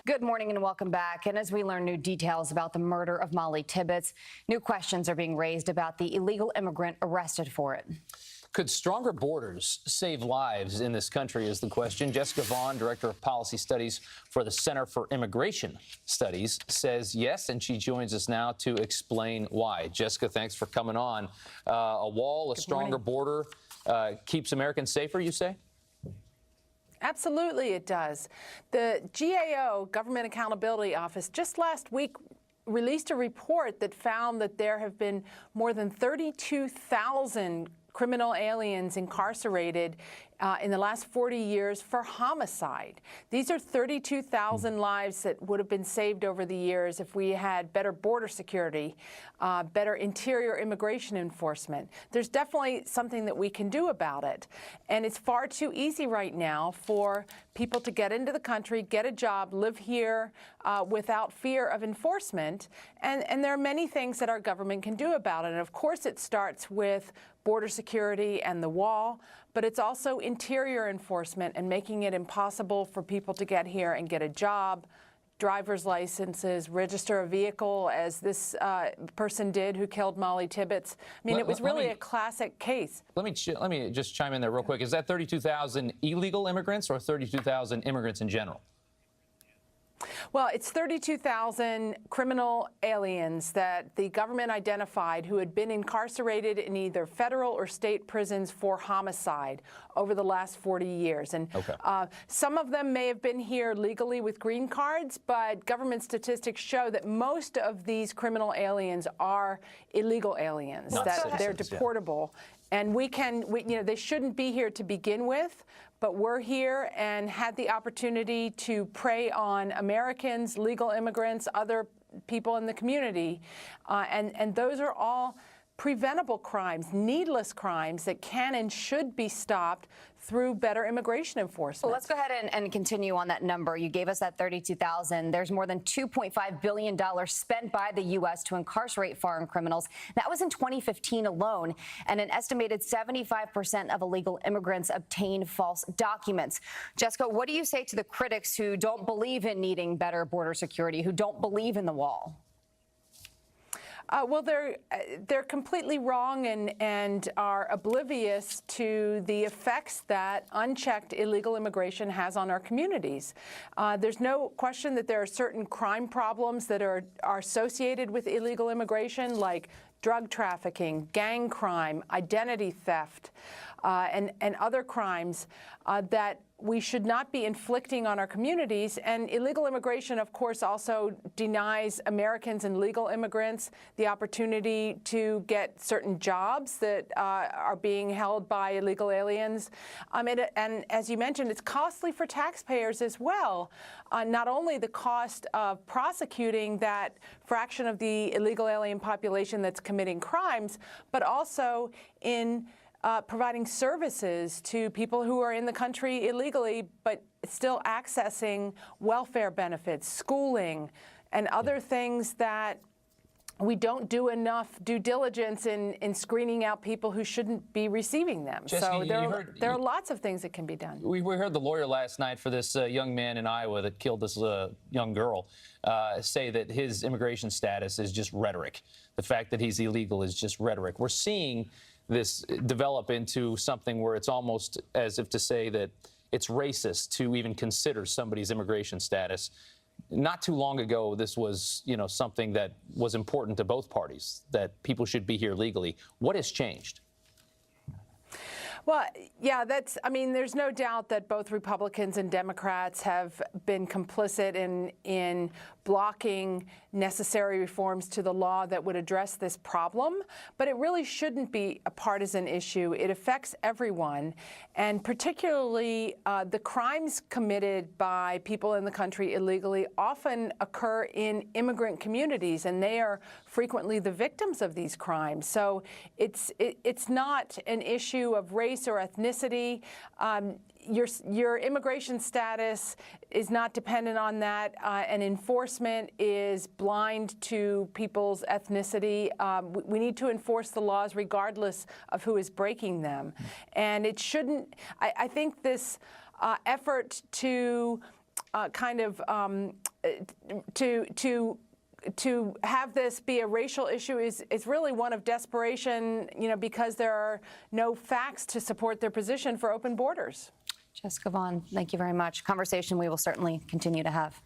Good morning and welcome back. And as we learn new details about the murder of Mollie Tibbetts, new questions are being raised about the illegal immigrant arrested for it. Could stronger borders save lives in this country is the question. Jessica Vaughan, Director of Policy Studies for the Center for Immigration Studies, says yes, and she joins us now to explain why. Jessica, thanks for coming on. A wall, a stronger border keeps Americans safer, you say? Absolutely, it does. The GAO, Government Accountability Office, just last week released a report that found that there have been more than 32,000 criminal aliens incarcerated in the last 40 years for homicide. These are 32,000 lives that would have been saved over the years if we had better border security, better interior immigration enforcement. There's definitely something that we can do about it. And it's far too easy right now for people to get into the country, get a job, live here without fear of enforcement. And there are many things that our government can do about it. And of course, it starts with border security and the wall, but it's also interior enforcement and making it impossible for people to get here and get a job, driver's licenses, register a vehicle, as this person did who killed Mollie Tibbetts. I mean, it was really a classic case. Let me just chime in there real quick. Is that 32,000 illegal immigrants or 32,000 immigrants in general? Well, it's 32,000 criminal aliens that the government identified who had been incarcerated in either federal or state prisons for homicide over the last 40 years. And some of them may have been here legally with green cards, but government statistics show that most of these criminal aliens are illegal aliens, that they're deportable. Yeah. And they shouldn't be here to begin with, but we're here and had the opportunity to prey on Americans, legal immigrants, other people in the community. And those are all preventable crimes, needless crimes that can and should be stopped through better immigration enforcement. Well, let's go ahead and continue on that number. You gave us that 32,000. There's more than $2.5 billion spent by the U.S. to incarcerate foreign criminals. That was in 2015 alone. And an estimated 75% of illegal immigrants obtain false documents. Jessica, what do you say to the critics who don't believe in needing better border security, who don't believe in the wall? Well, they're completely wrong and are oblivious to the effects that unchecked illegal immigration has on our communities. There's no question that there are certain crime problems that are associated with illegal immigration, like drug trafficking, gang crime, identity theft, and other crimes that we should not be inflicting on our communities. And illegal immigration, of course, also denies Americans and legal immigrants the opportunity to get certain jobs that are being held by illegal aliens. And as you mentioned, it's costly for taxpayers as well. Not only the cost of prosecuting that fraction of the illegal alien population that's committing crimes, but also in providing services to people who are in the country illegally, but still accessing welfare benefits, schooling, and other things that we don't do enough due diligence in screening out people who shouldn't be receiving them. Jessica, so there are lots of things that can be done. We heard the lawyer last night for this young man in Iowa that killed this young girl say that his immigration status is just rhetoric. The fact that he's illegal is just rhetoric. We're seeing this develop into something where it's almost as if to say that it's racist to even consider somebody's immigration status. Not too long ago, this was, something that was important to both parties, that people should be here legally. What has changed? Well, yeah, there's no doubt that both Republicans and Democrats have been complicit in blocking necessary reforms to the law that would address this problem. But it really shouldn't be a partisan issue. It affects everyone, and particularly the crimes committed by people in the country illegally often occur in immigrant communities, and they are frequently the victims of these crimes. So it's not an issue of race or ethnicity. Your immigration status is not dependent on that, and enforcement is blind to people's ethnicity. We need to enforce the laws regardless of who is breaking them. And it shouldn't, I think this effort to to have this be a racial issue is really one of desperation, because there are no facts to support their position for open borders. Jessica Vaughan, thank you very much. Conversation we will certainly continue to have.